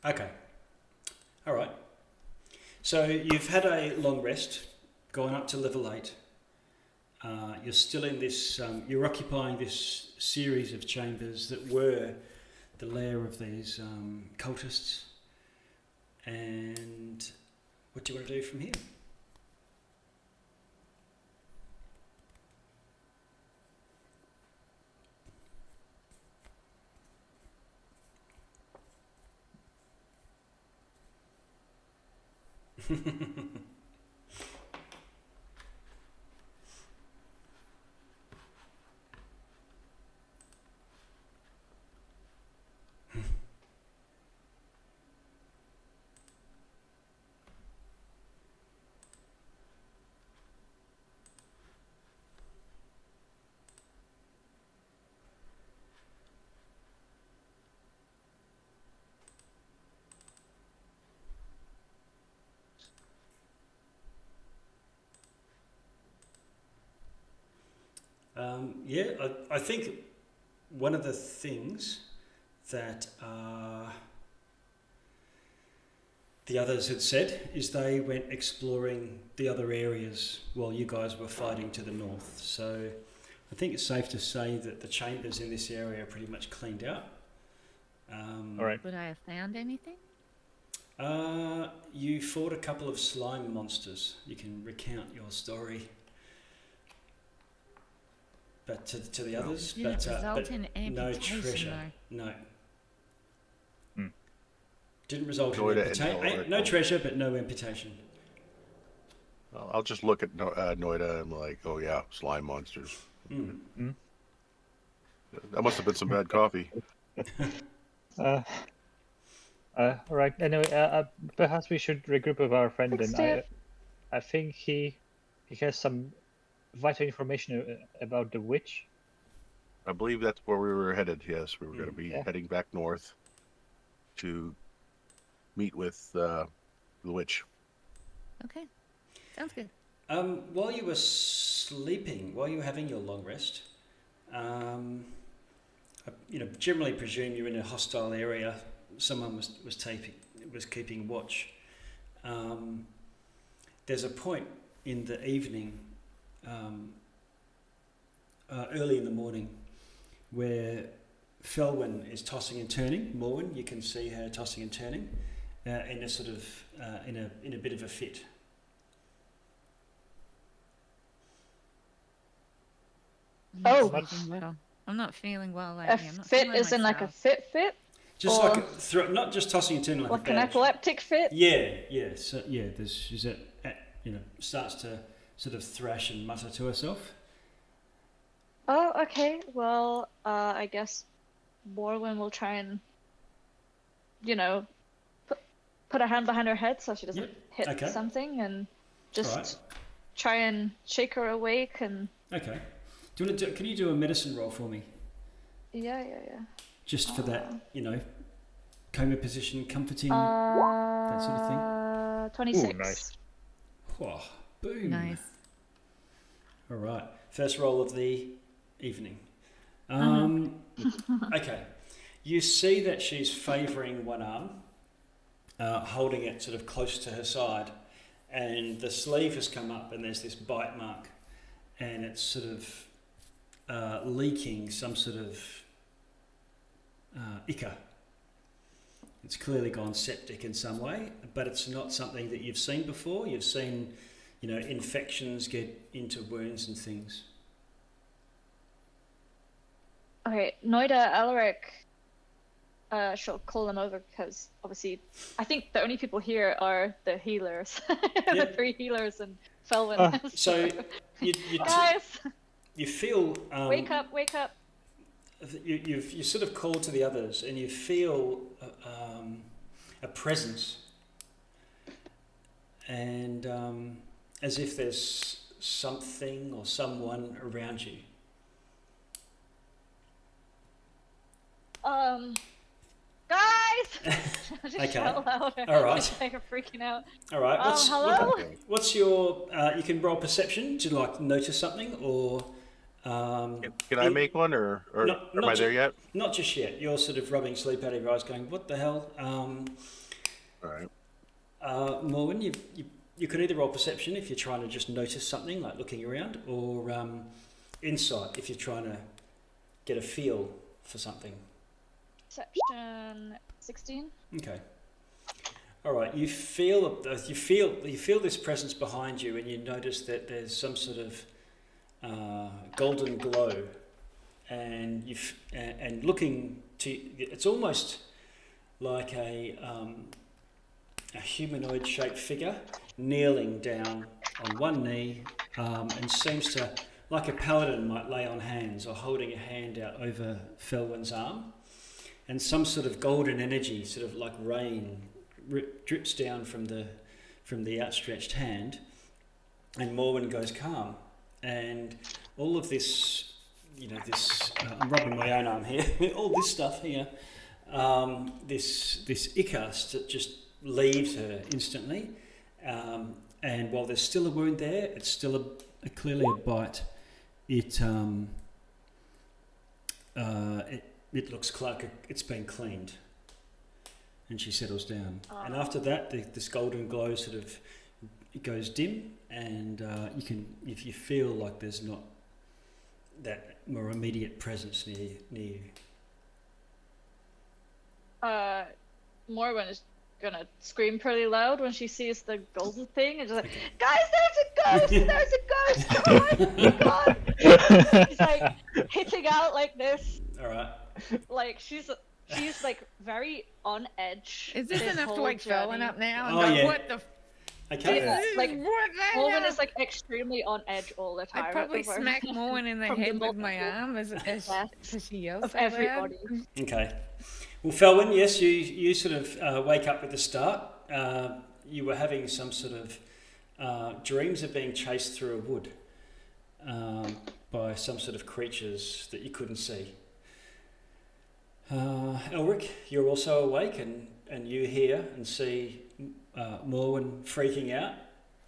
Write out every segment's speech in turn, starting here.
Okay. All right. So you've had a long rest, gone up to level 8. You're still in this, you're occupying this series of chambers that were the lair of these cultists. And what do you want to do from here? I think one of the things that the others had said is they went exploring the other areas while you guys were fighting to the north. So I think it's safe to say that the chambers in this area are pretty much cleaned out. All right. Would I have found anything? You fought a couple of slime monsters. You can recount your story. But to the others, Did it result in no amputation, treasure. though? No. Hmm. Didn't result in Noida amputation. No treasure, but no amputation. Well, I'll just look at Noida and like, oh yeah, slime monsters. Mm. That must have been some bad coffee. All right. Anyway, perhaps we should regroup with our friend. Thanks, And I think he has some vital information about the witch. I believe that's where we were headed. Yes, we were going to be heading back north to meet with the witch. Okay, sounds good. While you were sleeping, while you were having your long rest, I, generally presume you're in a hostile area. Someone was keeping watch. There's a point in the evening, early in the morning, where Felwyn is tossing and turning. Morwen, you can see her tossing and turning in a sort of in a bit of a fit. I'm not feeling well A lately. I'm not fit feeling is in like a myself. fit? Just or like not just tossing and turning like an a badge. epileptic fit? Yeah. So she's starts to sort of thrash and mutter to herself. Oh, okay. Well, I guess Morwen will try and, put a hand behind her head so she doesn't hit something, and just try and shake her awake. And okay, can you do a medicine roll for me? Yeah. Just for that, coma position, comforting, that sort of thing. 26. Ooh, nice. Whoa, boom. Nice. All right, first roll of the evening. Okay, you see that she's favouring one arm, holding it sort of close to her side, and the sleeve has come up and there's this bite mark, and it's sort of leaking some sort of ichor. It's clearly gone septic in some way, but it's not something that you've seen before. You've seen, infections get into wounds and things. Okay, Noida, Alaric, she'll call them over because obviously I think the only people here are the healers. The 3 healers and Felwyn. So you guys, you feel wake up. You sort of call to the others and you feel a presence, and as if there's something or someone around you. Guys! Just Okay. shout louder. All right. They're freaking out. All right. Hello? What's your? You can roll perception to notice something, or Can I make one, or am I there yet? Not just yet. You're sort of rubbing sleep out of your eyes, going, "What the hell?" All right. Morwen, you can either roll perception if you're trying to just notice something, like looking around, or insight if you're trying to get a feel for something. Perception 16. Okay. All right. You feel this presence behind you, and you notice that there's some sort of golden glow, and and looking to, it's almost like a humanoid shaped figure kneeling down on one knee, and seems to, like a paladin might lay on hands or holding a hand out over Felwyn's arm, and some sort of golden energy, sort of like rain, drips down from the outstretched hand, and Morwen goes calm. And all of this, I'm rubbing my own arm here, all this stuff here, this Icast just leaves her instantly. And while there's still a wound there, it's still clearly a bite. It looks like it's been cleaned. And she settles down. And after that, this golden glow sort of, it goes dim, and if you feel like there's not that more immediate presence near you. Morwen is gonna scream pretty loud when she sees the golden thing, and just like, "Guys, there's a ghost! Come on! She's like hitting out like this. All right. Like she's like very on edge. Is this enough to wake Felwyn up now? Oh, yeah. What the? Okay. Yeah, like What the Morwen hell? is like extremely on edge all the time. I'd probably at the smack moment. Morwen in the From the head with my multiple arm as deaths she yells of so loud. everybody. Okay. Well, Felwyn, yes, you sort of wake up with the start. You were having some sort of dreams of being chased through a wood by some sort of creatures that you couldn't see. Elric, you're also awake, and you hear and see Morwen freaking out,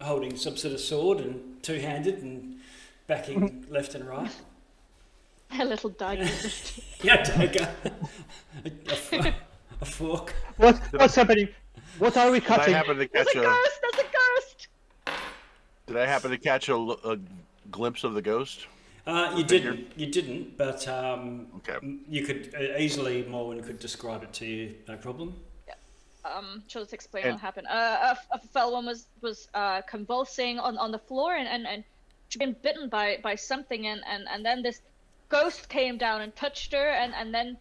holding some sort of sword and two-handed and backing left and right. A little dagger. Yeah, dagger. A fork. What's happening? What are we Did I cutting? happen to There's catch a ghost! There's a ghost! Did I happen to catch a glimpse of the ghost? You didn't, but Okay. you could easily, Morwen could describe it to you, no problem. She'll just explain what happened. A Felwyn was convulsing on the floor, and she'd been bitten by something, and then this ghost came down and touched her, and then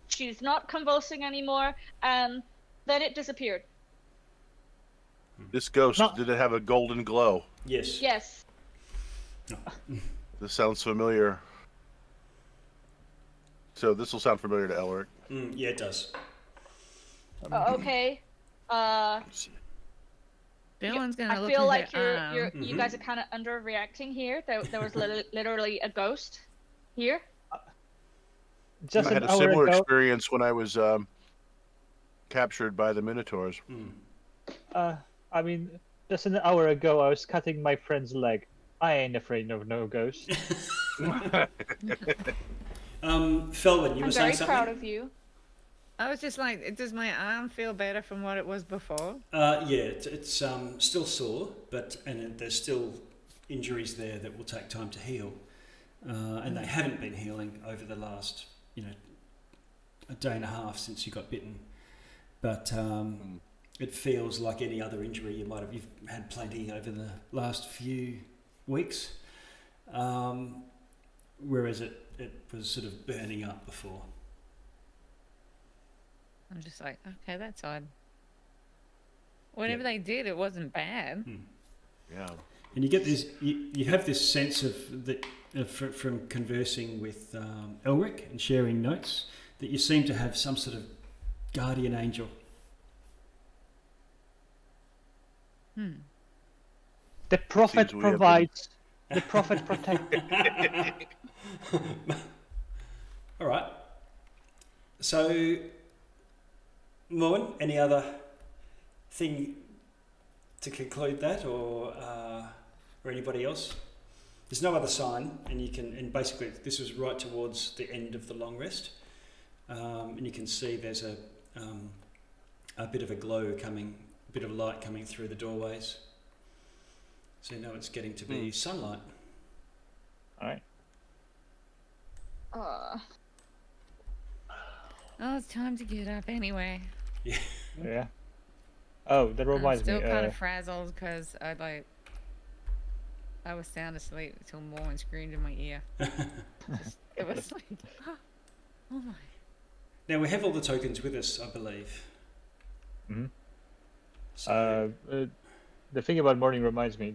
she's not convulsing anymore, and then it disappeared. This ghost, did it have a golden glow? Yes. Yes. This sounds familiar. So this will sound familiar to Elric. Yeah, it does. Okay. Dylan's gonna I look feel at like her arm. you guys are kind of underreacting here. There was literally a ghost here. Just I had an a hour similar ago. experience when I was captured by the Minotaurs. I mean, just an hour ago, I was cutting my friend's leg. I ain't afraid of no ghost. Felwyn, you were I'm saying very something? proud of you. I was just like, does my arm feel better from what it was before? Yeah, it's still sore, and there's still injuries there that will take time to heal, and they haven't been healing over the last, a day and a half since you got bitten. But it feels like any other injury you've had plenty over the last few weeks, whereas it was sort of burning up before. I'm just like, okay, that's odd. Whatever they did, it wasn't bad. Yeah. And you get this, you have this sense of from conversing with Elric and sharing notes, that you seem to have some sort of guardian angel. The prophet Seems we have been- provides. The prophet protects. All right. So, Morwen, any other thing to conclude that, or anybody else? there's no other sign, and basically this was right towards the end of the long rest, and you can see there's a bit of a glow coming, a bit of light coming through the doorways. So you know it's getting to be sunlight. All right. Oh, it's time to get up anyway. Yeah. Yeah. Oh, that I'm reminds still me. kind of frazzled because I was sound asleep until Morwen screamed in my ear. It was like, oh my. Now we have all the tokens with us, I believe. Mhm. So, The thing about morning reminds me.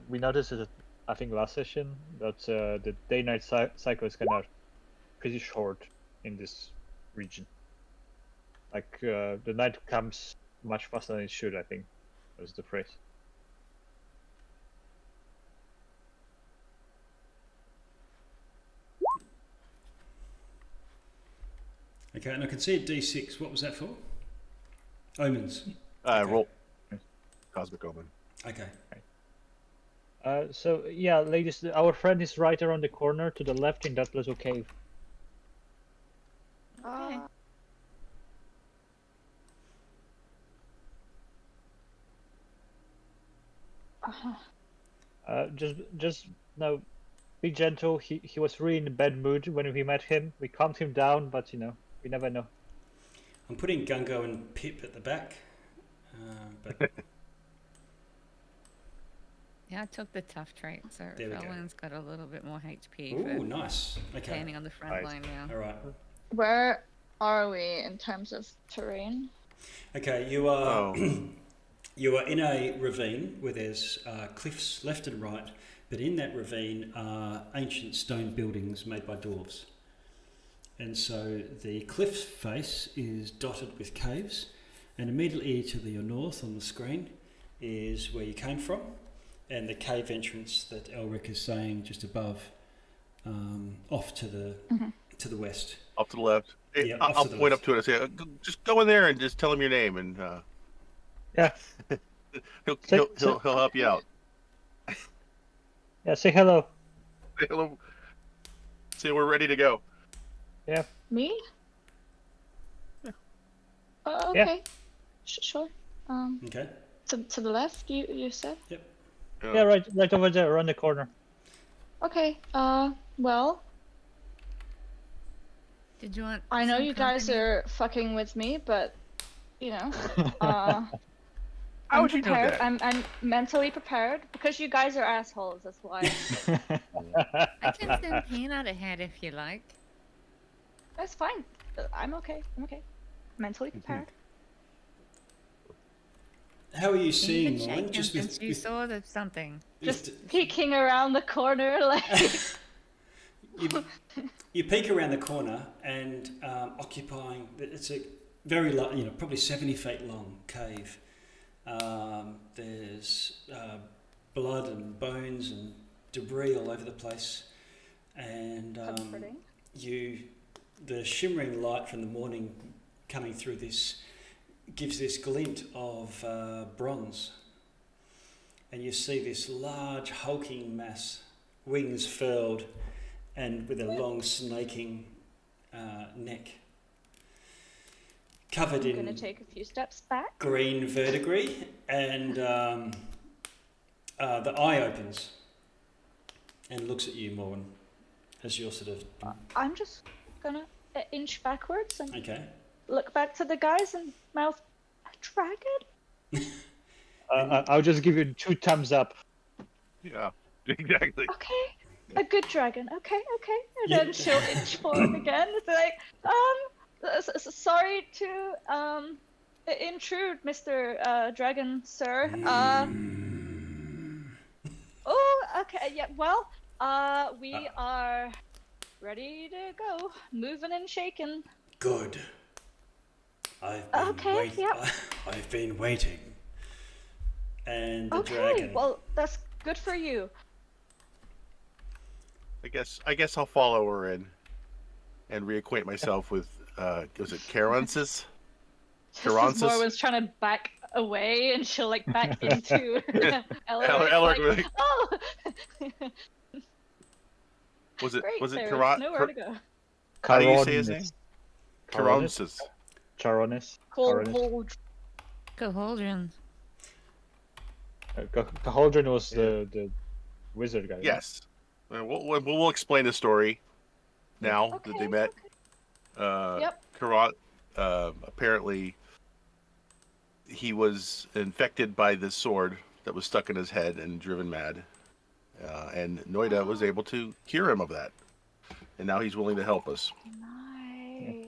We noticed it, I think, last session that the day-night cycle is kind of pretty short in this region. Like the night comes much faster than it should. I think was the phrase. okay, and I can see a D6. What was that for? Omens. Roll. Cosmic Omen. Okay. So yeah, ladies, our friend is right around the corner to the left in that little cave. Okay. Just no, be gentle. He was really in a bad mood when we met him. We calmed him down, but we never know. I'm putting Gungo and Pip at the back. But Yeah, I took the tough trait, so There we go. Felon's got a little bit more HP ooh, for nice. Okay. standing on the front Right. line now. All right. Where are we in terms of terrain? Okay, you are Oh. you are in a ravine where there's cliffs left and right, but in that ravine are ancient stone buildings made by dwarves. And so the cliff face is dotted with caves, and immediately to your north on the screen is where you came from, and the cave entrance that Elric is saying just above, off to the west. Up to the left. Yeah, off I'll to the point left. up to it and say, just go in there and just tell him your name, and Yeah, he'll help you out. yeah. Say hello. Hello. Say we're ready to go. Yeah. Me? Yeah. Yeah. Okay. Sure. Okay. To the left, you said? Yeah, right over there, around the corner. Okay. Well, Did you want? I know some you guys company? are fucking with me, but How I'm would you know prepared. that? I'm mentally prepared because you guys are assholes. That's why. I can send Peanut ahead if you like. That's fine. I'm okay. I'm okay. Mentally prepared. How are you You've seeing been mine? shaken Just since you with saw something. Just peeking around the corner, like. you peek around the corner and occupying. It's a very probably 70 feet long cave. There's blood and bones and debris all over the place, and Comforting. the shimmering light from the morning coming through this gives this glint of bronze, and you see this large hulking mass, wings furled and with a long snaking neck, covered I'm gonna in take a few steps back. green verdigris, and the eye opens and looks at you, Morwen, as you're sort of I'm just gonna inch backwards and okay. look back to the guys and mouth, "A dragon?" I'll just give you 2 thumbs up. Yeah, exactly. Okay, a good dragon. Okay. And Yeah. then she'll inch forward again. It's like, sorry to intrude, Mr. Dragon, sir. Oh, okay. Yeah. Well, we are ready to go, moving and shaking. Good. I've been Okay, yep. I've been waiting. And the Okay. dragon. Well, that's good for you. I guess I'll follow her in and reacquaint myself with was it Caronsis? Caronsis? Morwen's trying to back away, and she'll like back into Elric. Elric Like, will be- oh. Was it Great, was it there's Karat? nowhere to go. How do you say his name? Caronis. Caronsis. Charonis. Cold, Caronis. cold. Cauldron. Cauldron was the wizard guy. right? Yes. We'll explain the story now that they Okay, met. Yep. Karat, apparently, he was infected by this sword that was stuck in his head and driven mad. And Noida was able to cure him of that. And now he's willing to help us. Nice.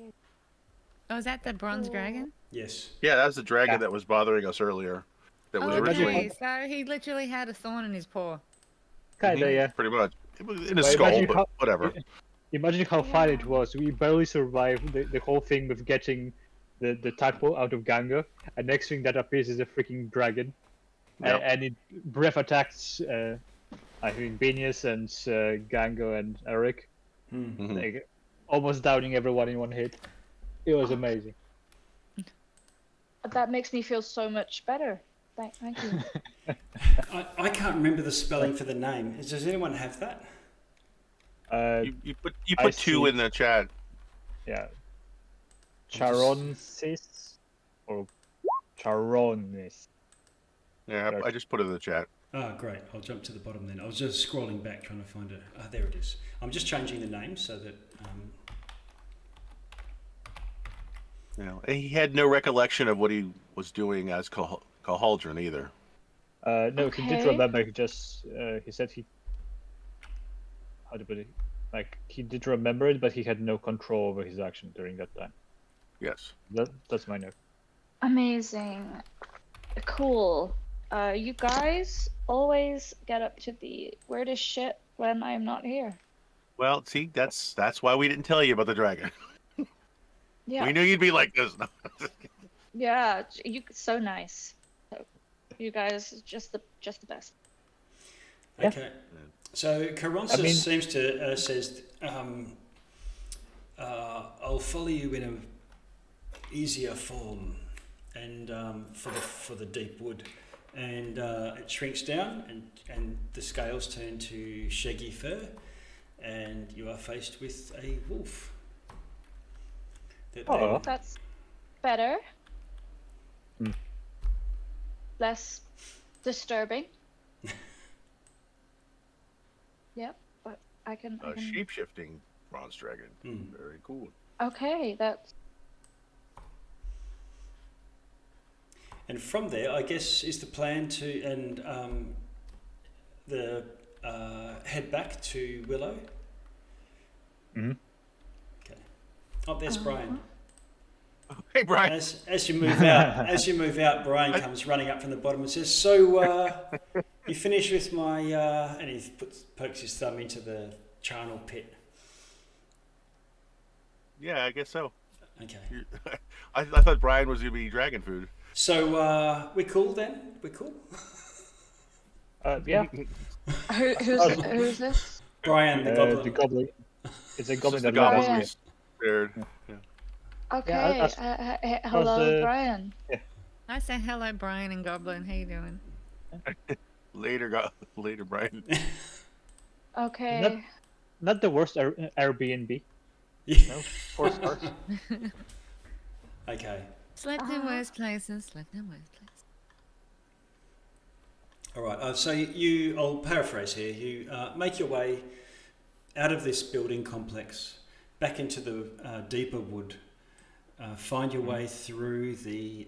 Oh, is that the bronze dragon? Yes. Yeah, that was the dragon Yeah. that was bothering us earlier. That was Oh, originally okay, so he literally had a thorn in his paw. Kinda, yeah. pretty much. It was in his But skull, imagine but how- whatever. Imagine how fun it was. We barely survived the whole thing with getting the tadpole out of Gango, and next thing that appears is a freaking dragon. Yep. And it breath attacks, I think, Benius and Gango and Eric, Mhm. like, almost downing everyone in one hit. It was amazing. That makes me feel so much better. Thank you. I can't remember the spelling for the name. Does anyone have that? You put I two see. in the chat. Yeah. Charonsis or Charonis. Yeah, Sure. I just put it in the chat. Oh, great. I'll jump to the bottom then. I was just scrolling back trying to find it. Ah, there it is. I'm just changing the name so that... You know, he had no recollection of what he was doing as Cauldron either. No, he did Okay. remember. He just he said he. How to put it? Like, he did remember it, but he had no control over his action during that time. Yes. That's my note. Amazing. Cool. You guys always get up to the weirdest shit when I'm not here. Well, see, that's why we didn't tell you about the dragon. Yeah. We knew you'd be like this. Yeah. You so nice. You guys just the best. Yeah. Okay. So Caronsis seems to says, "I'll follow you in a easier form, and for the deep wood." And it shrinks down, and the scales turn to shaggy fur, and you are faced with a wolf. Oh. That's better. Hmm. Less disturbing. Yep, but I can. Shape-shifting bronze dragon. Very cool. Okay, that's. And from there, I guess, is the plan to head back to Willow. Mm-hmm. Okay. Oh, there's Brian. Hey, Brian. As you move out, Brian comes running up from the bottom and says, "So you finished with my?" And he pokes his thumb into the charnel pit. Yeah, I guess so. Okay. I thought Brian was gonna be dragon food. So we're cool then. We're cool. Yeah. Who's this? Brian the goblin. The goblin. It's a goblin The that goblin Brian. we spared. Yeah. Okay. Hello, Brian. I say hello, Brian and Goblin. How you doing? Later, Brian. Okay. Not the worst Airbnb. Yeah. No, 4 stars. Okay. Slept in worse places. Slept in worse places. All right. So I'll paraphrase here. You make your way out of this building complex, back into the deeper wood. Find your way through the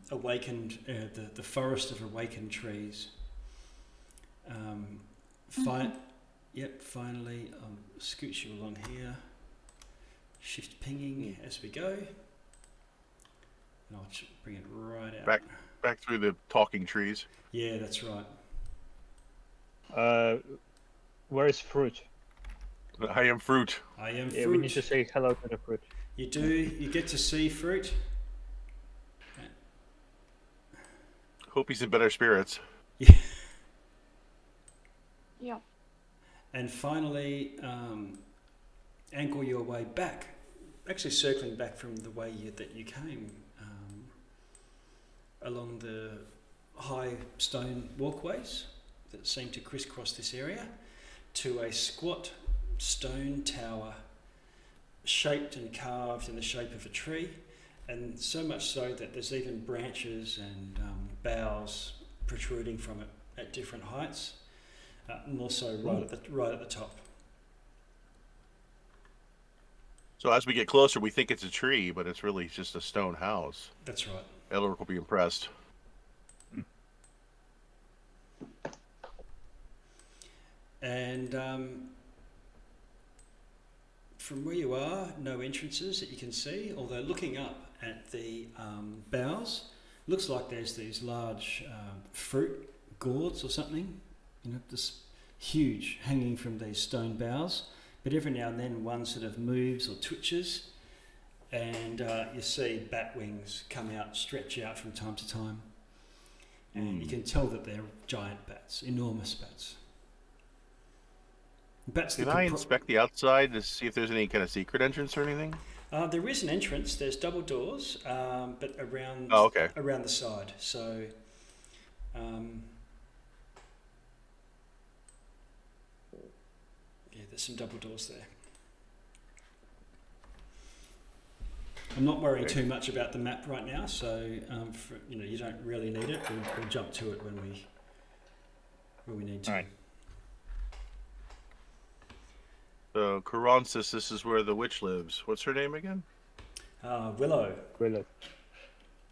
awakened, the forest of awakened trees. Finally, I'll scooch you along here. Shift pinging as we go. And I'll bring it right out. Back through the talking trees. Yeah, that's right. Where is fruit? I am fruit. I am Yeah, fruit. we need to say hello to the fruit. You do. You get to see fruit. Hope he's in better spirits. Yeah. Yeah. And finally, angle your way back. Actually, circling back from the way that you came, along the high stone walkways that seem to crisscross this area, to a squat stone tower, shaped and carved in the shape of a tree, and so much so that there's even branches and boughs protruding from it at different heights, and also right at the top. So as we get closer, we think it's a tree, but it's really just a stone house. That's right. Elric will be impressed. And from where you are, no entrances that you can see, although looking up at the boughs, looks like there's these large fruit gourds or something, this huge hanging from these stone boughs. But every now and then one sort of moves or twitches, and you see bat wings come out, stretch out from time to time. And you can tell that they're giant bats, enormous bats. Can I inspect the outside to see if there's any kind of secret entrance or anything? There is an entrance. There's double doors, but around around the side. So, yeah, there's some double doors there. I'm not worrying too much about the map right now, so you don't really need it. We'll jump to it when we need to. All right. So, Karan says this is where the witch lives. What's her name again? Willow. Willow.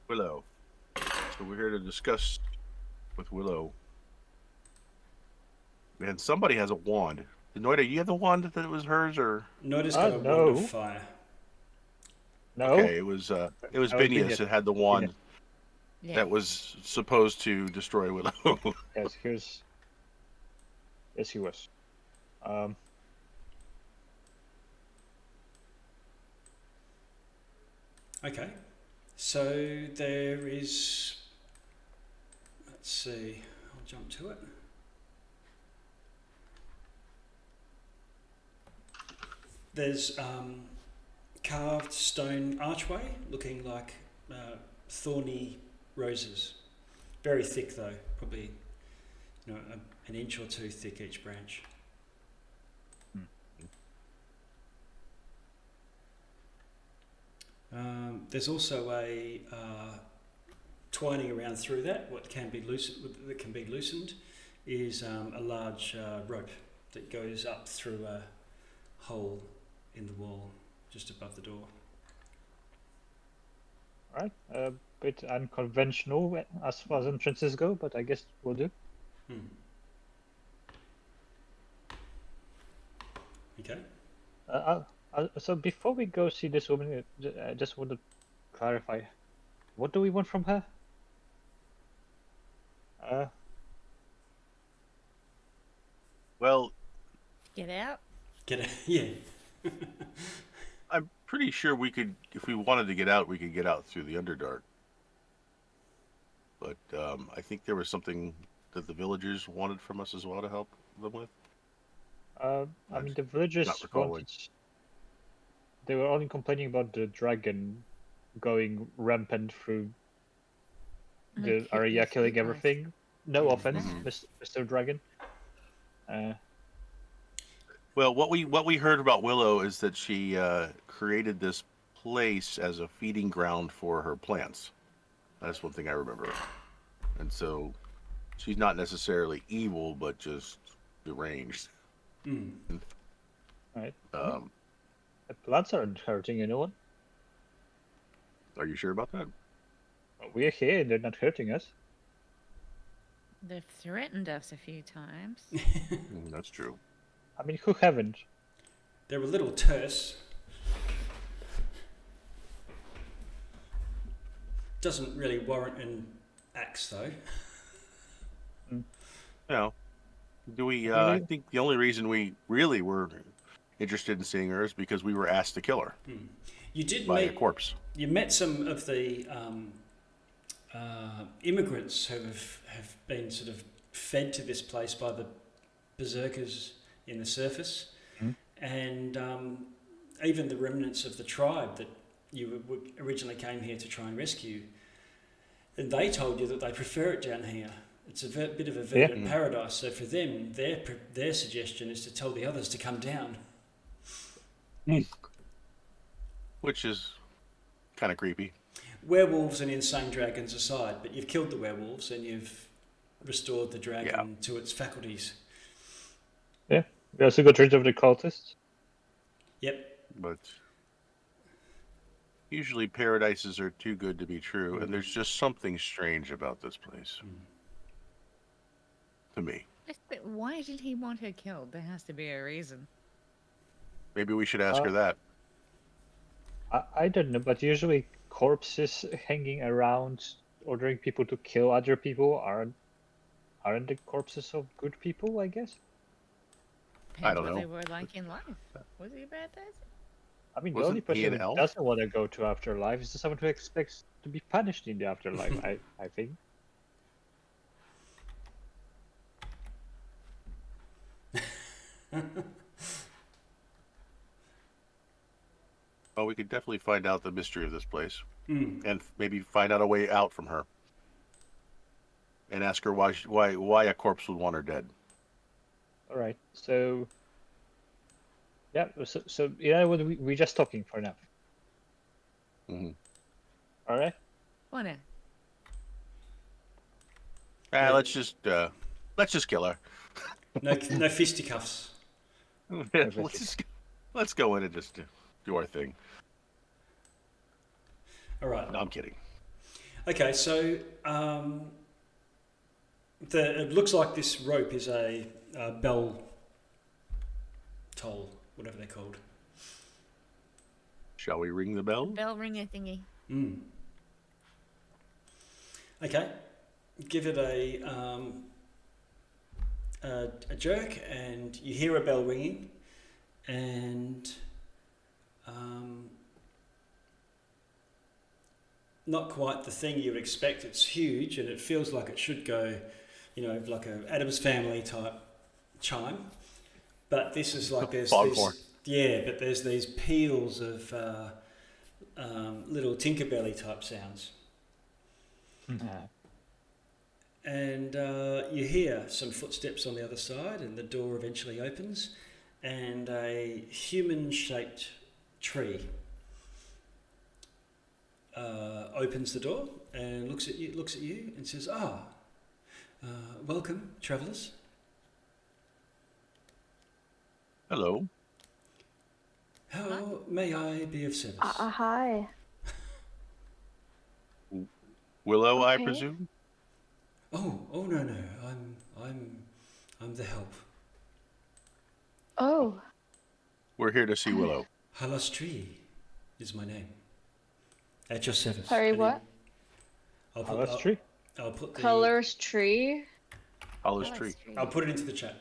Willow. So we're here to discuss with Willow. And somebody has a wand. Noida, you have the wand that was hers, or? Noida's got a wand of fire. No. Okay, it was Binius that had the wand that was supposed to destroy Willow. Yes, he was. Okay, so there is, let's see, I'll jump to it. There's carved stone archway looking like thorny roses. Very thick though, probably an inch or two thick each branch. There's also a twining around through that. What can be loosened is a large rope that goes up through a hole in the wall just above the door. All right, a bit unconventional as far as entrances go, but I guess we'll do. Okay. So before we go see this woman, I just want to clarify, what do we want from her? Well, Get out. Yeah. I'm pretty sure we could, if we wanted to get out, we could get out through the Underdark. But I think there was something that the villagers wanted from us as well to help them with. I mean, the villagers wanted... They were only complaining about the dragon going rampant through the area, killing everything. No offense, Mr. Dragon. Well, what we heard about Willow is that she created this place as a feeding ground for her plants. That's one thing I remember. And so she's not necessarily evil, but just deranged. Right. The plants aren't hurting anyone. Are you sure about that? We're here, they're not hurting us. They've threatened us a few times. That's true. I mean, who haven't? They're a little terse. Doesn't really warrant an axe, though. No. Do we? I think the only reason we really were interested in seeing her is because we were asked to kill her. You did by meet a corpse. You met some of the immigrants who have been sort of fed to this place by the berserkers in the surface, and even the remnants of the tribe that you originally came here to try and rescue. And they told you that they prefer it down here. It's a bit of a verdant paradise. So for them, their suggestion is to tell the others to come down. Which is kind of creepy. Werewolves and insane dragons aside, but you've killed the werewolves and you've restored the dragon to its faculties. Yeah. We also got rid of the cultists. Yep. But usually paradises are too good to be true, and there's just something strange about this place. To me. But why did he want her killed? There has to be a reason. Maybe we should ask her that. I don't know, but usually corpses hanging around ordering people to kill other people aren't the corpses of good people, I guess? I Depends don't what know. they were like in life. Was he a bad person? I mean, Wasn't the only he an person who elf? doesn't want to go to afterlife is someone who expects to be punished in the afterlife, I think. Well, we could definitely find out the mystery of this place, Mm. and maybe find out a way out from her, and ask her why a corpse would want her dead. All right, so yeah, so yeah, what we're just talking for now. Mm-hmm. All right. Oh no. Yeah. Let's just kill her. No fisticuffs. let's go in and just do our thing. All right. No, I'm kidding. Okay, so it looks like this rope is a bell toll, whatever they're called. Shall we ring the bell? Bell ringer thingy. Mm. Okay, give it a jerk, and you hear a bell ringing, and not quite the thing you would expect. It's huge, and it feels like it should go, like a Addams Family type chime. But this is like there's Foghorn. but there's these peals of little Tinkerbelly type sounds. And you hear some footsteps on the other side, and the door eventually opens, and a human-shaped tree opens the door and looks at you, and says, welcome, travellers. Hello. How may I be of service? Hi. Willow, I Okay. presume. Oh no, I'm the help. Oh. We're here to see Willow. Halastri is my name. At your service. Sorry, And what? That's true. I'll put the Colors tree. Hollis tree. I'll put it into the chat.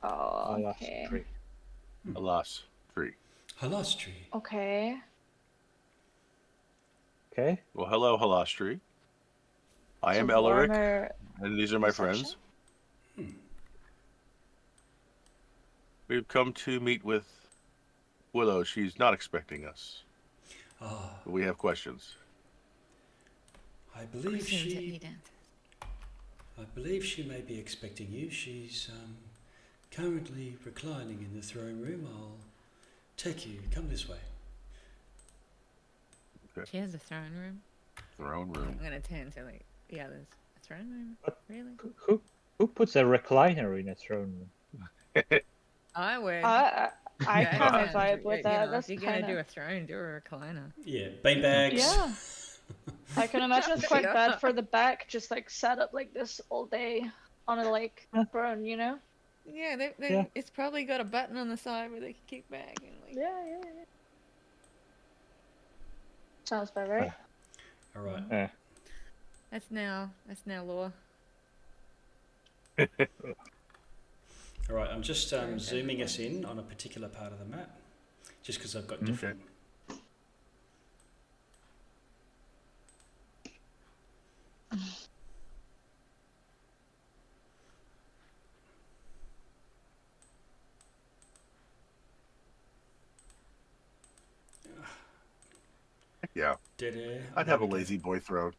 Oh, Alas, okay. tree. Alas tree. Halastri. Okay. Okay. Well, hello, Halas tree. I am So Elaric, warmer and these are my reception? friends. We've come to meet with Willow. She's not expecting us. But we have questions. I believe Questions that she. need answers. I believe she may be expecting you. She's currently reclining in the throne room. I'll take you. Come this way. She has a throne room. Throne room. I'm gonna turn to like the others. A throne room? What? Really? Who puts a recliner in a throne room? I would. I Yeah, kind of yeah, vibe with you that. know, That's if you're kind gonna do of. a throne, do a recliner. Yeah, beanbags. Yeah. I can imagine it's quite Yeah. bad for the back, just like sat up like this all day on a like throne, you know? Yeah, Yeah. it's probably got a button on the side where they can kick back and like. Yeah. Sounds about right. All right. That's now law. All right. I'm just zooming us in on a particular part of the map, just because I've got different. Yeah. Dead air. I'd have a lazy boy throne.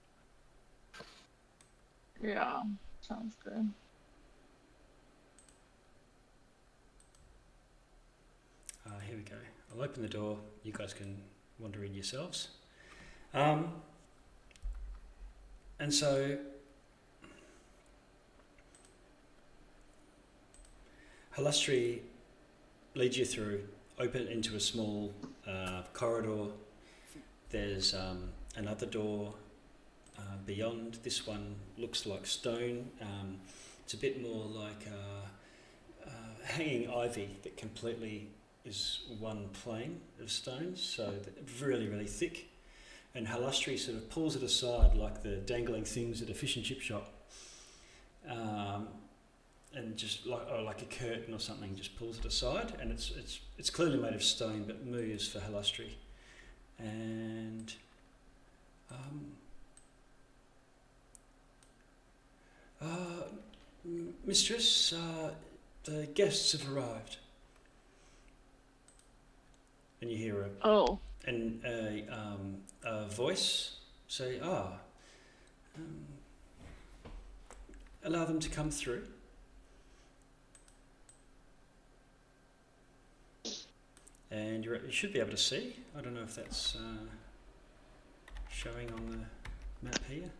Yeah, sounds good. Here we go. I'll open the door. You guys can wander in yourselves. And so Halustri leads you through, open into a small corridor. There's another door beyond. This one looks like stone. It's a bit more like hanging ivy that completely is one plane of stones, so really, really thick. And Halustri sort of pulls it aside like the dangling things at a fish and chip shop. And just like a curtain or something, just pulls it aside, and it's clearly made of stone, but moves for Halustri. And Mistress, the guests have arrived. And you hear a voice say, allow them to come through. And you should be able to see. I don't know if that's showing on the map here.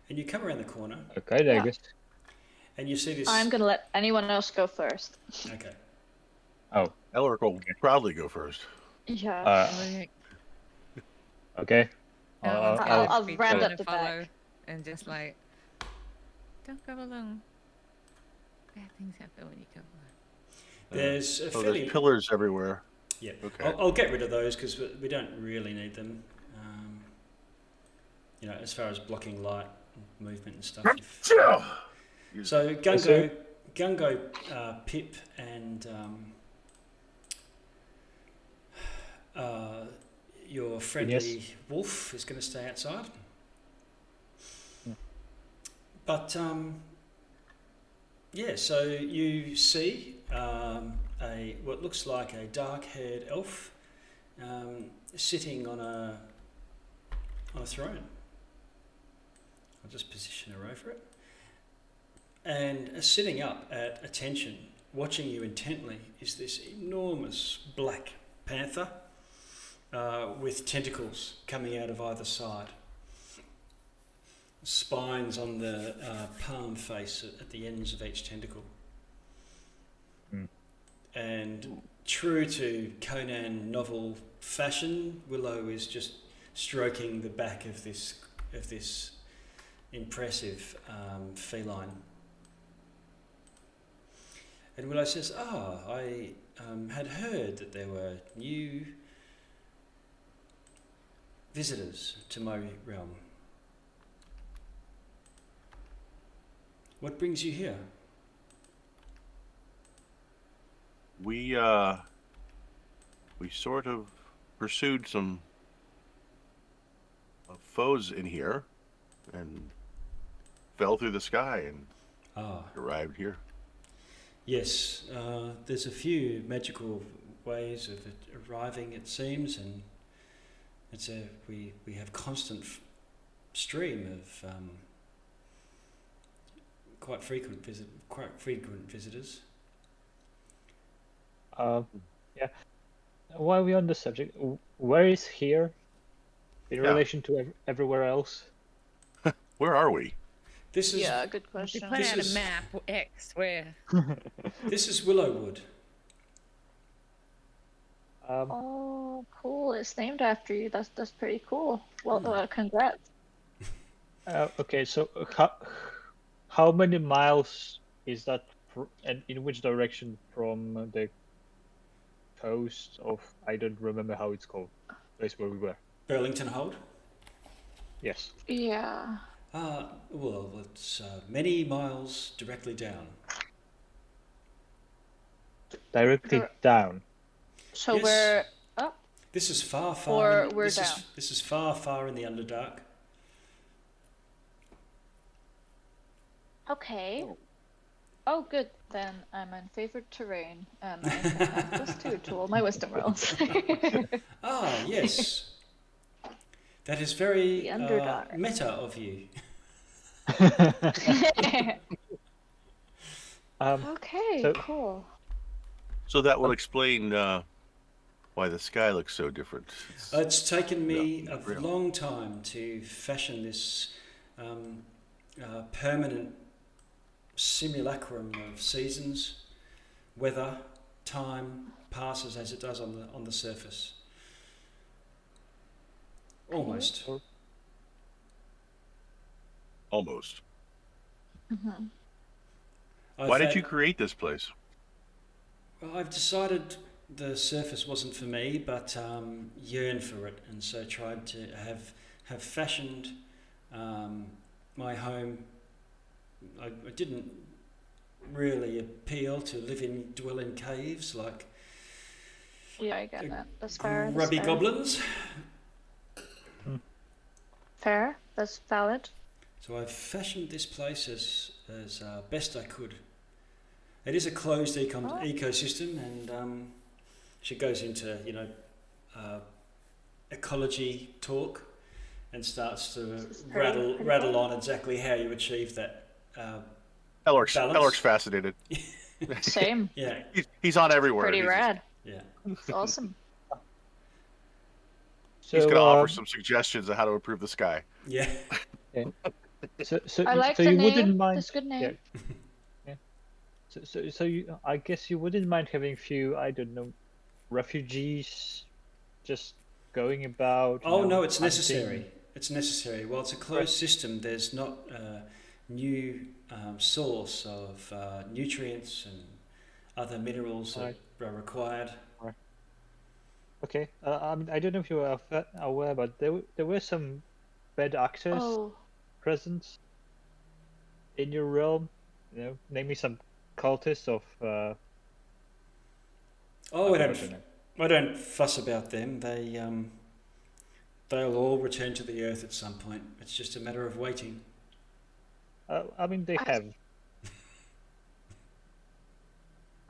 And you come around the corner. Okay, there you go. And you see this. I'm gonna let anyone else go first. Okay. Oh, Elric will proudly go first. Yeah. Okay. I'll round up the follow back. and just like, don't go alone. Bad things happen when you go alone. There's a fairly... there's pillars everywhere. Yeah. Okay. I'll get rid of those because we don't really need them. As far as blocking light, movement and stuff. So Gungo, Pip, and your friendly wolf is going to stay outside. But so you see what looks like a dark-haired elf sitting on a throne. I'll just position her over it. And sitting up at attention, watching you intently, is this enormous black panther with tentacles coming out of either side. Spines on the palm face at the ends of each tentacle. And true to Conan novel fashion, Willow is just stroking the back of this impressive feline. And Willow says, I had heard that there were new visitors to my realm. What brings you here? We sort of pursued some foes in here and fell through the sky and arrived here. Yes, there's a few magical ways of arriving, it seems, and we have constant stream of quite frequent visitors. While we're on the subject, where is here in relation to everywhere else? Where are we? This is good question. Put out a map. X where? This is Wyllowwood. Oh, cool! It's named after you. That's pretty cool. Well, congrats. Okay, so how many miles is that, and in which direction from the coast of, I don't remember how it's called, place where we were? Burlington Hold? Yes. Yeah. Well, it's many miles directly down. Directly down? So Yes. we're up? This is far. Or we're down? This is far in the Underdark. Okay. Oh, good. Then I'm in favored terrain, and I can add +2 to all my wisdom rolls. Yes. That is very The Underdark. meta of you. Okay, So- cool. So that will explain why the sky looks so different. It's taken me Yeah, a real. long time to fashion this permanent simulacrum of seasons, weather, time passes as it does on the surface. Almost. Almost. Mm-hmm. Why did you create this place? Well, I've decided the surface wasn't for me, but yearned for it, and so tried to have fashioned my home. I didn't really appeal to dwell in caves like Yeah, I get that. That's fair. That's grubby fair. goblins. Fair. That's valid. So I've fashioned this place as best I could. It is a closed ecosystem, and she goes into ecology talk and starts to pretty rattle cool. on exactly how you achieve that. Elric's Balance. fascinated. Same. Yeah, He's on everywhere. Pretty rad. yeah. It's awesome. He's So, going to offer some suggestions on how to improve the sky. Yeah. I like so the you name. wouldn't mind. That's a good name. Yeah. So you, I guess you wouldn't mind having a few, I don't know, refugees just going about. Oh no, it's hunting. necessary. It's necessary. While it's a closed system, there's not a new source of nutrients and other minerals that are required. Okay. I mean, I don't know if you are aware, but there were some bad actors Oh, present in your realm. Namely some cultists of. Oh, I forgot their name. I don't fuss about them. They'll all return to the earth at some point. It's just a matter of waiting. I mean, they I- have.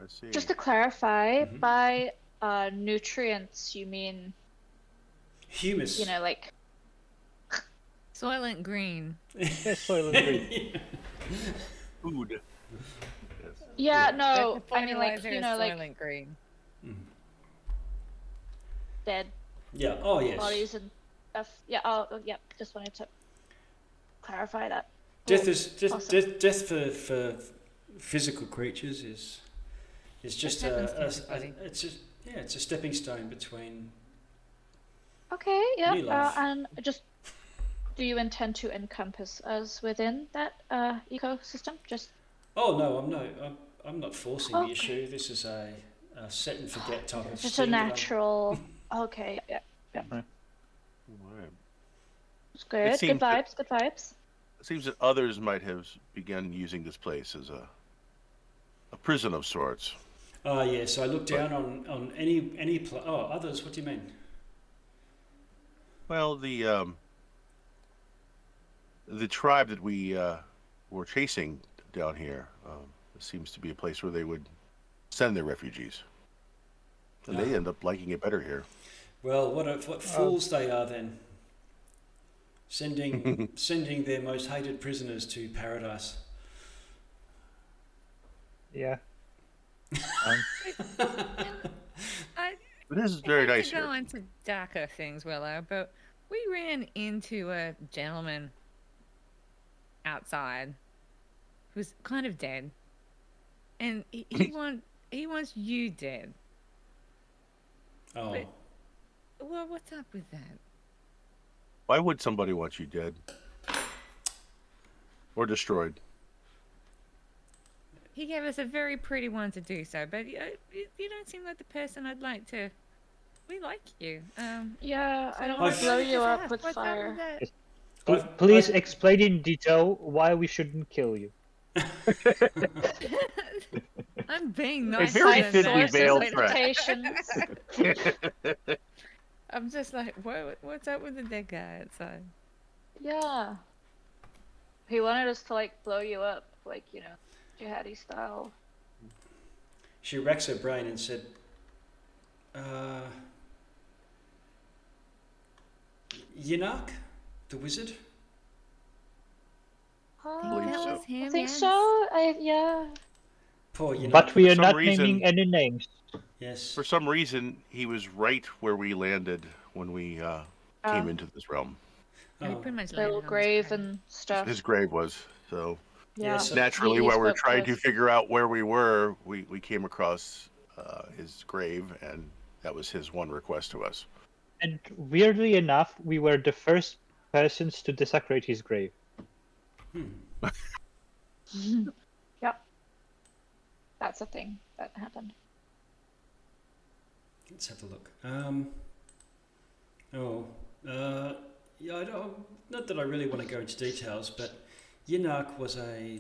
I see. just to clarify, Mhm. by nutrients you mean Humus. like Soylent Green. Yes, soil and green. Food. Yes. yeah, The no, I mean like fertilizer is like Soylent Green. dead Yeah. Oh yes. bodies and stuff. Yeah. Oh, yeah. Just wanted to clarify that. Death Cool. is death. Awesome. Death for physical creatures is just happens to everybody. it's a stepping stone between. Okay. Yeah. New life. And just, do you intend to encompass us within that ecosystem? Just Oh no, I'm not forcing the Okay. issue. This is a set and forget type of just thing a that I'm- natural. Okay. Yeah. Right. It's good. Good seems that- vibes. Good vibes. It seems that others might have begun using this place as a prison of sorts. Yes, I look down on any others. What do you mean? Well, the tribe that we were chasing down here seems to be a place where they would send their refugees, and they end up liking it better here. Well, what fools they are then. Sending their most hated prisoners to paradise. Yeah. It is very I hate nice to go here. into darker things, Willow, but we ran into a gentleman outside who's kind of dead, and he wants you dead. Oh, But- Well, what's up with that? Why would somebody want you dead or destroyed? He gave us a very pretty one to do so, but you don't seem like the person I'd like to. We like you. Yeah. I don't I've- want to blow you Just up ask, with what's up fire. that? Please explain in detail why we shouldn't kill you. I'm being nice. very to thinly them, veiled so threat. Expectations. I'm just like, what's up with the dead guy outside? Yeah. He wanted us to like blow you up, like jihadi style. she racks her brain and said, Yinak, the wizard. believe That so. was him, I think yes. so. Yeah. Poor Enoch. But we For are some not reason- naming any names. Yes. For some reason, he was right where we landed when we came into this realm. We Oh. pretty much Little landed on grave his grave. and stuff. His grave was. So Yeah. so- naturally, He while we're spoke to trying to us. figure out where we were, we came across his grave, and that was his one request to us. And weirdly enough, we were the first persons to desecrate his grave. Yep. That's a thing that happened. Let's have a look. Yeah, I don't, not that I really want to go into details, but Yinak was a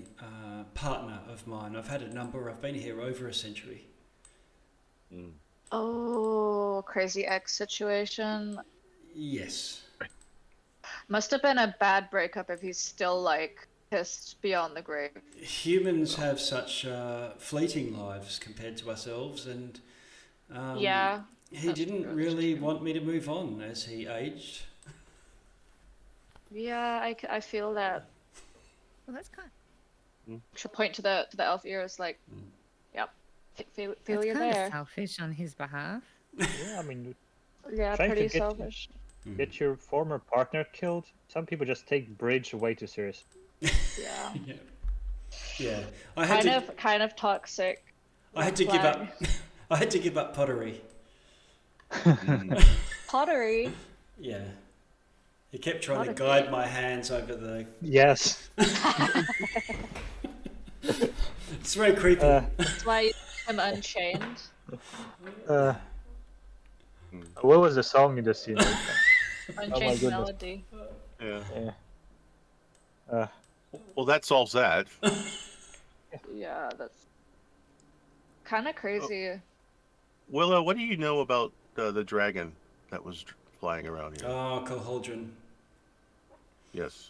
partner of mine. I've had a number. I've been here over a century. Oh, crazy ex situation. Yes. Must have been a bad breakup if he's still like pissed beyond the grave. Humans have such fleeting lives compared to ourselves, and Yeah. he that's didn't true, that's really true. want me to move on as he aged. Yeah, I feel that. Well, that's kind. Should point to the elf ears like, yep, feel That's you're kind there. of selfish on his behalf. Yeah, I mean, Yeah, Trying to pretty get- selfish. get your former partner killed. Some people just take bridge way too serious. Yeah. Yeah. Yeah. I had Kind of toxic. I had to give up. flag. I had to give up pottery. Pottery. Yeah. He kept trying to Pottery. guide my hands over the. Yes. It's very creepy. That's why I'm unchained. What was the song in the scene? Unchained goodness. melody. Yeah. Yeah. Well, that solves that. Yeah, that's kind of crazy. Willow, what do you know about the dragon that was flying around here? Oh, Colholdren. Yes.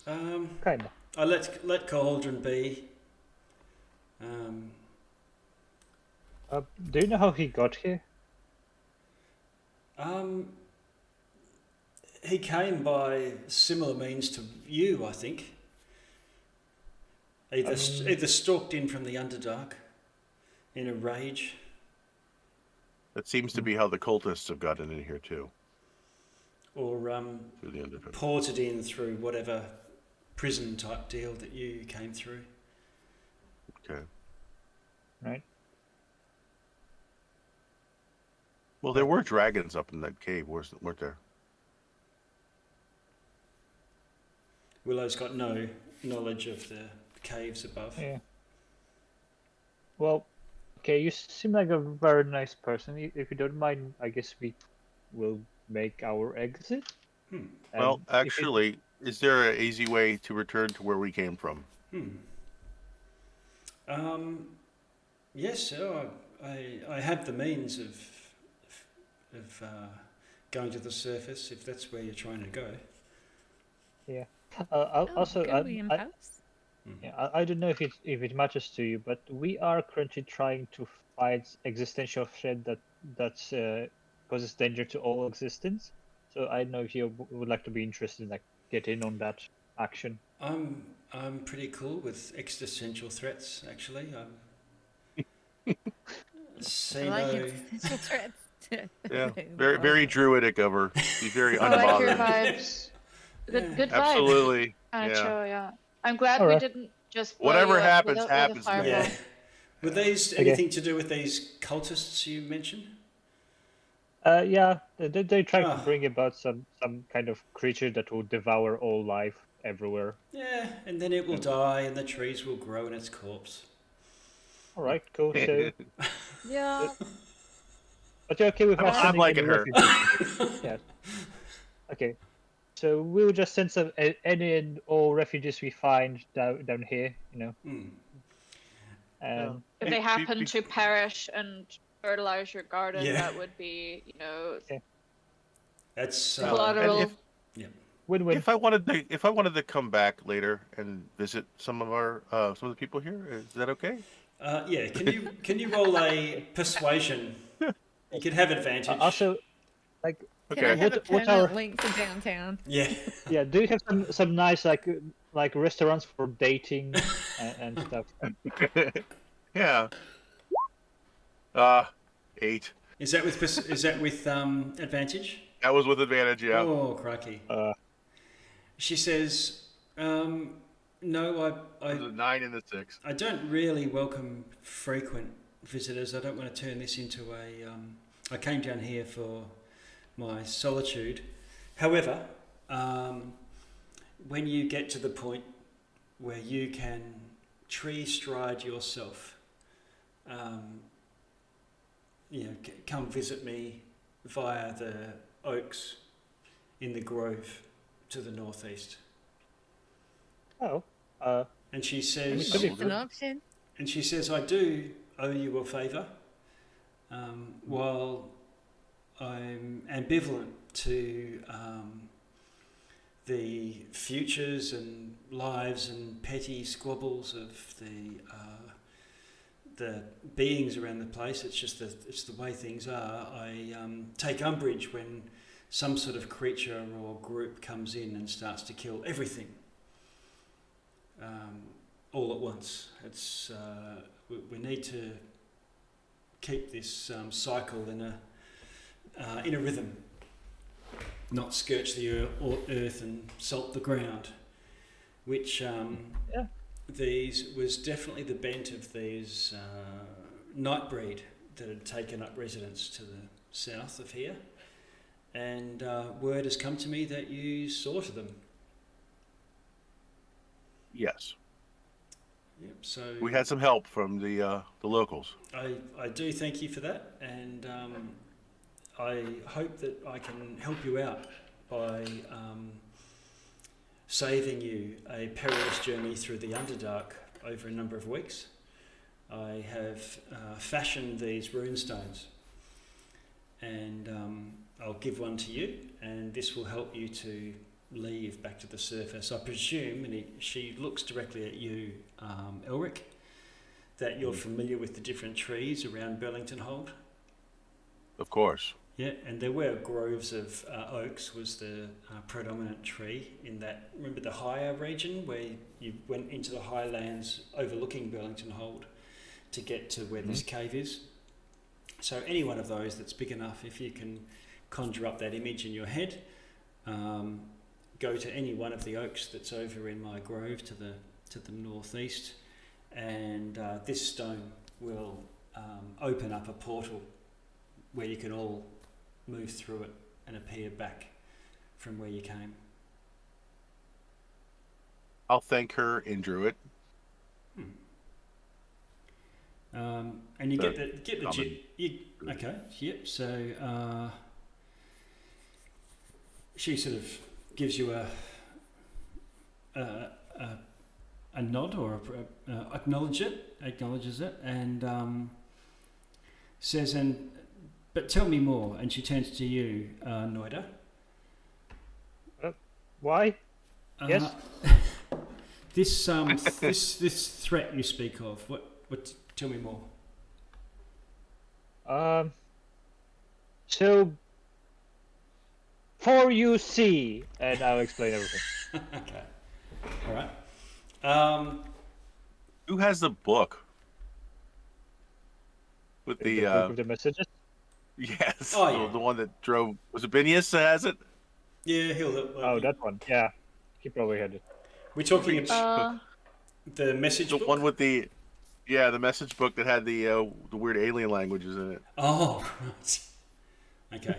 Kind of. I let Colholdren be. Do you know how he got here? He came by similar means to you, I think. Either stalked in from the Underdark in a rage. That seems to be how the cultists have gotten in here too, Or through the Underdark. ported in through whatever prison type deal that you came through. Okay. Right. Well, there were dragons up in that cave, weren't there? Willow's got no knowledge of the caves above. Yeah. Well, okay, you seem like a very nice person. If you don't mind, I guess we will make our exit. Well, And if actually, is there an easy way to return to where we came from? Yes, I have the means of going to the surface if that's where you're trying to go. Yeah. Oh, Also, go we impose? I don't know if it matters to you, but we are currently trying to fight existential threat that poses danger to all existence. So I don't know if you would like to be interested in get in on that action. I'm pretty cool with existential threats. Actually, I like existential threats. Yeah, very druidic of her. She's very I like your unbothered. vibes. Good vibes. Absolutely. Kind of Yeah. chill, yeah. I'm glad Alright. we didn't just blow Whatever you up happens, with a happens, man. fireball. Yeah. Were these Okay. anything to do with these cultists you mentioned? Yeah, they try Ah. to bring about some kind of creature that will devour all life everywhere. Yeah, and then it will die, and the trees will grow in its corpse. All right, cool. So, Yeah. but you're okay with us I'm sending liking any her. refugees? Yeah. Okay. So we'll just send any and all refugees we find down here. Um, If they happen to perish and fertilize your garden, Yeah. that would be, That's collateral. win-win. If I wanted to come back later and visit some of the people here, is that okay? yeah. Can you roll a persuasion? You can have advantage. Also, Can I Okay. have a What permanent are- link to downtown? Yeah. yeah, do you have some nice like like restaurants for dating and stuff. Yeah. 8. Is that with advantage? That was with advantage, yeah. Oh, crikey. She says, no, It was a 9 and a 6. I don't really welcome frequent visitors. I don't want to turn this into I came down here for my solitude. However, when you get to the point where you can tree stride yourself, come visit me via the oaks in the grove to the northeast. Oh. And she says, It's an option. and she says, I do owe you a favour. While I'm ambivalent to the futures and lives and petty squabbles of the beings around the place, it's the way things are. I take umbrage when some sort of creature or group comes in and starts to kill everything all at once. It's we need to keep this cycle in a rhythm, not scorch the earth and salt the ground, which these was definitely the bent of these nightbreed that had taken up residence to the south of here, and word has come to me that you saw to them. Yes. Yep. So We had some help from the locals. I do thank you for that, and I hope that I can help you out by saving you a perilous journey through the Underdark over a number of weeks. I have fashioned these runestones, and I'll give one to you, and this will help you to leave back to the surface. I presume, and she looks directly at you, Elric, that you're familiar with the different trees around Burlington Hold. Of course. Yeah, and there were groves of oaks was the predominant tree in that. Remember the higher region where you went into the highlands overlooking Burlington Hold to get to where this cave is. So any one of those that's big enough, if you can conjure up that image in your head, go to any one of the oaks that's over in my grove to the northeast, and this stone will open up a portal where you can all move through it and appear back from where you came. I'll thank her in Druid. And you get the okay. Yep. So she sort of gives you a nod or acknowledges it, and says, but tell me more. And she turns to you, Noida. Why? Yes. This threat you speak of. What? Tell me more. So, for you see, and I'll explain everything. Okay. All right. Who has the book? With The book of the messages. Yes. Oh, yeah. The one that drove. Was it Binius that has it? Yeah, Oh, that one. Yeah, he probably had it. We're talking about the message The book? one with the message book that had the weird alien languages in it. Oh, right. Okay.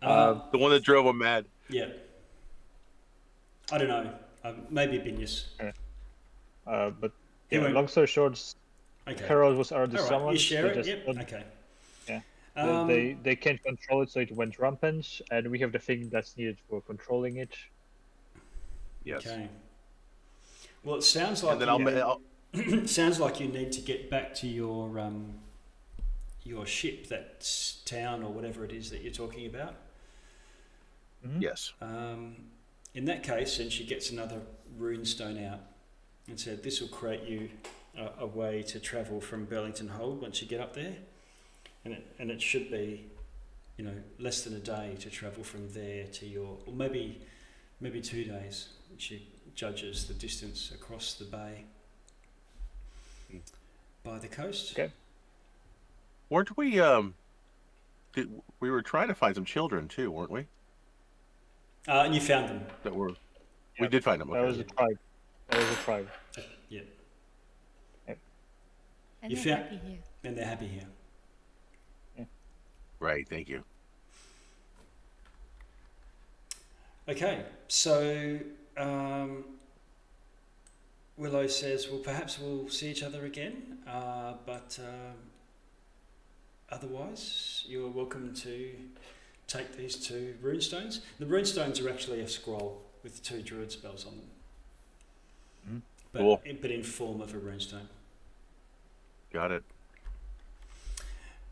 The one that drove him mad. Yeah. I don't know. Maybe Binius. But Anyway. long story short, Okay. Harold was already All right. summoned. You share they it? just Yep. don't- Okay. Yeah. They can't control it, so it went rampant, and we have the thing that's needed for controlling it. Yes. Okay. Well, it sounds like And then sounds like you need to get back to your ship, that town or whatever it is that you're talking about. Yes. In that case, and she gets another runestone out and said, this will create you a way to travel from Burlington Hold once you get up there, and it should be, less than a day to travel from there to your, or maybe 2 days She judges the distance across the bay by the coast. Okay. Weren't we? We were trying to find some children too, weren't we? And you found them. We Yep. did find them. That Okay. was a tribe. That was a tribe. Yeah, And You they're found- happy here. and they're happy here. Right. Thank you. Okay, so Willow says, well, perhaps we'll see each other again, but otherwise, you're welcome to take these 2 runestones. The runestones are actually a scroll with 2 druid spells on them, but, Cool. but in form of a runestone. Got it.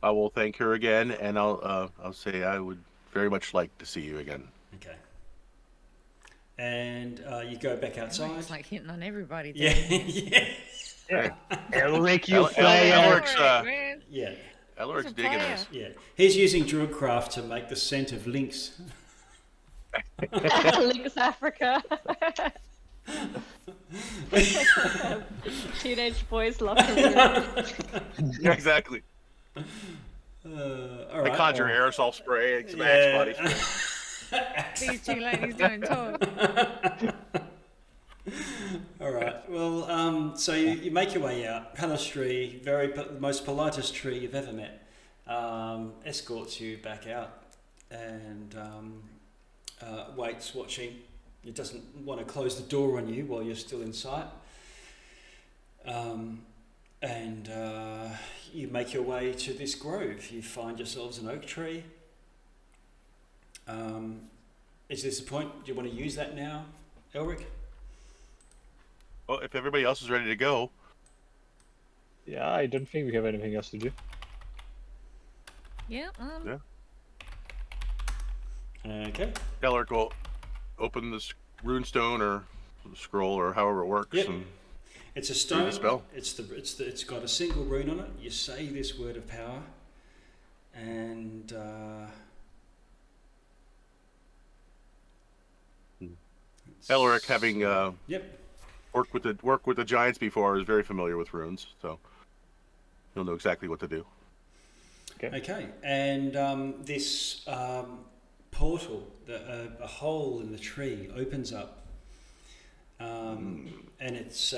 I will thank her again, and I'll say I would very much like to see you again. Okay. And you go back outside. It's like hitting on everybody. Yeah, yeah, Yeah. Elric, you El- player. Elric's, man. yeah, Elric's He's a digging player. this. yeah. He's using druidcraft to make the scent of lynx. Lynx Africa. Teenage boys locker room. Yeah, exactly. All I right. conjure aerosol spray and some Yeah. Axe body spray. These 2 ladies doing talk. All right. Well, so you make your way out. Palistry, the most politest tree you've ever met, escorts you back out and waits, watching. It doesn't want to close the door on you while you're still in sight. And you make your way to this grove. You find yourselves an oak tree. Is this the point? Do you want to use that now, Elric? Well, if everybody else is ready to go, Yeah, I don't think we have anything else to do. Yeah. Yeah. Okay. Elric will open this runestone or scroll or however it works. Yep. And It's a Read stone. the spell. It's got a single rune on it. You say this word of power, and Elric, having yep. worked with the giants before, is very familiar with runes, so he'll know exactly what to do. Okay, and this portal, a hole in the tree opens up, and it's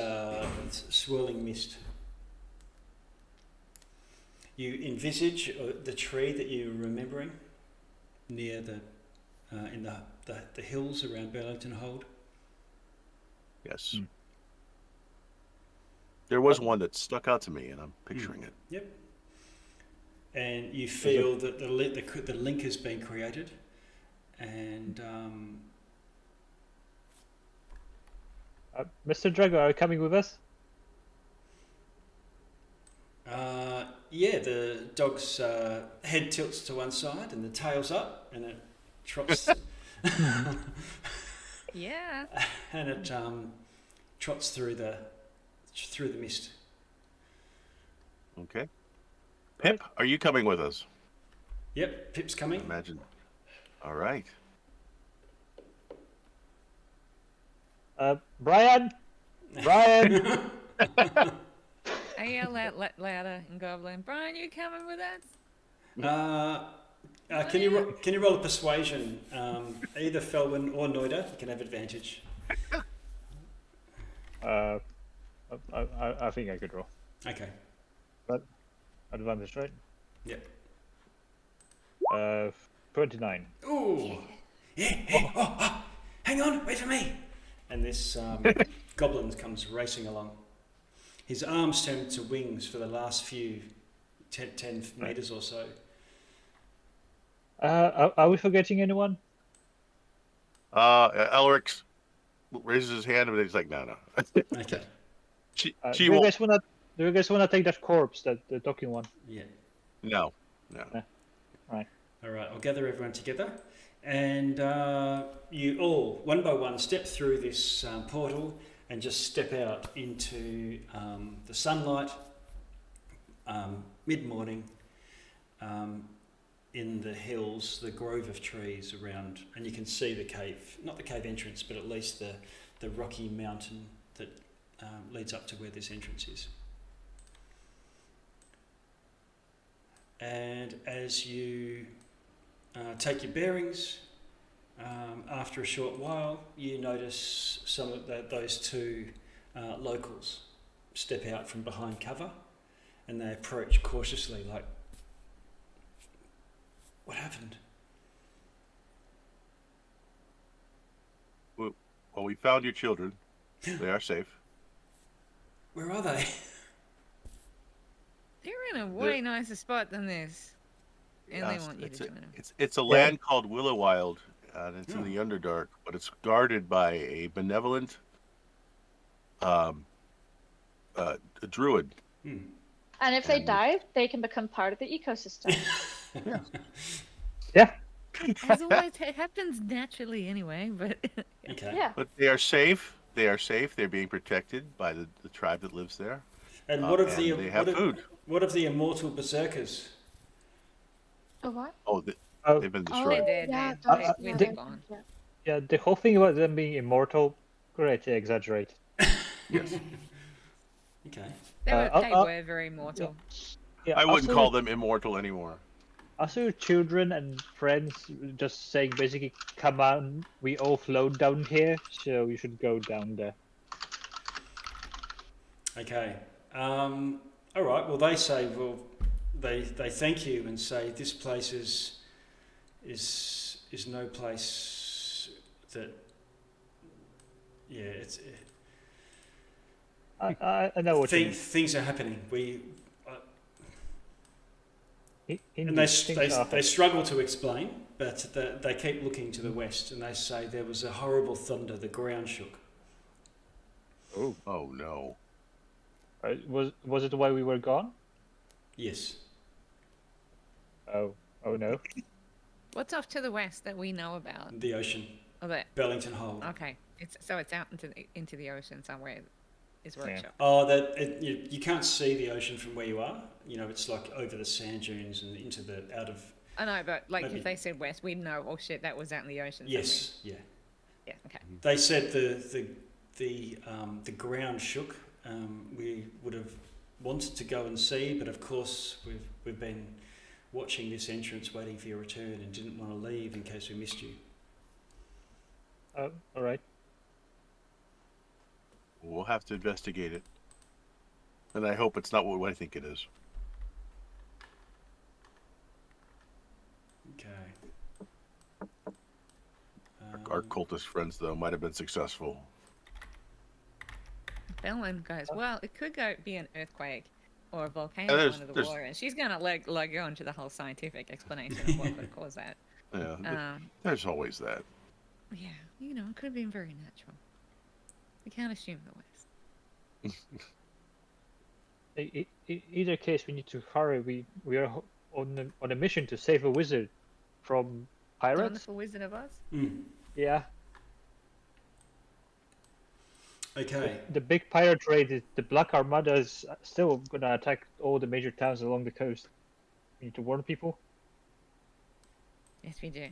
swirling mist. You envisage the tree that you're remembering near in the hills around Burlington Hold. Yes. There was one that stuck out to me, and I'm picturing it. Yep. And you feel that the link has been created, and Mr. Drago, are you coming with us? yeah, the dog's head tilts to one side and the tail's up, and it trots. Yeah. And it trots through the mist. Okay. Pip, are you coming with us? Yep, Pip's coming. Imagine. All right. Brian! Brian! I yell out louder in Goblin. Brian, you coming with us? Can you roll a persuasion? Either Felwyn or Noida, you can have advantage. I think I could roll. Okay. But advantage, right? Yep. 29. Ooh. Yeah. Oh, hang on, wait for me. And this goblin comes racing along. His arms turn to wings for the last few 10 meters or so. Are we forgetting anyone? Elric raises his hand, but he's like, no. Okay. She Do you won't. guys wanna take that corpse, the talking one? Yeah. No. Right. All right, I'll gather everyone together. And you all, one by one, step through this portal and just step out into the sunlight, mid-morning, in the hills, the grove of trees around, and you can see the cave, not the cave entrance, but at least the rocky mountain that leads up to where this entrance is. And as you take your bearings, after a short while, you notice some of those two locals step out from behind cover, and they approach cautiously, like, "What happened?" Well, we found your children. They are safe. "Where are they?" They're in a way nicer spot than this. And they want you to join them. It's a land called Wyllowwood, and it's in the Underdark, but it's guarded by a benevolent a druid. And if they die, they can become part of the ecosystem. Yeah. As always, it happens naturally anyway, but... Okay. Yeah. But they are safe. They are safe. They're being protected by the tribe that lives there. And what of and they have food. What of the immortal berserkers? Oh, what? Oh, Oh, they've been They're destroyed. dead, yeah, they're gone. Yeah. yeah, the whole thing about them being immortal, greatly exaggerate. Yes. Okay. They were very mortal. Yeah, I wouldn't also- call them immortal anymore. Also, children and friends just saying basically, "Come on, we all float down here, so you should go down there." Okay. All right. Well, they say, they thank you and say this place is no place that. Yeah, it's. I know what you mean. Things are happening. And Indeed, they things are struggle to explain, but they keep looking to the west, and they say there was a horrible thunder. The ground shook. Oh no. Was it while we were gone? Yes. Oh no. What's off to the west that we know about? The ocean. Oh, that. Bellington Hold. Okay, it's out into the ocean somewhere. Is where it shot. Oh, you can't see the ocean from where you are. You know, it's like over the sand dunes and into the out of. I know, but like maybe. if they said west, we'd know. Oh shit, that was out in the ocean. Yes. Somewhere. Yeah. Okay. They said the ground shook. We would have wanted to go and see, but of course we've been watching this entrance, waiting for your return, and didn't want to leave in case we missed you. All right. We'll have to investigate it. And I hope it's not what I think it is. Okay. Our cultist friends, though, might have been successful. Bellin goes, well, it could be an earthquake or a volcano under the water, and she's gonna let go into the whole scientific explanation of what could cause that. Yeah, there's always that. Yeah, it could have been very natural. We can't assume the worst. In either case, we need to hurry. We are on a mission to save a wizard from pirates. Wonderful Wizard of Oz. Yeah. Okay. The big pirate raid, the Black Armada is still gonna attack all the major towns along the coast. We need to warn people. Yes, we do.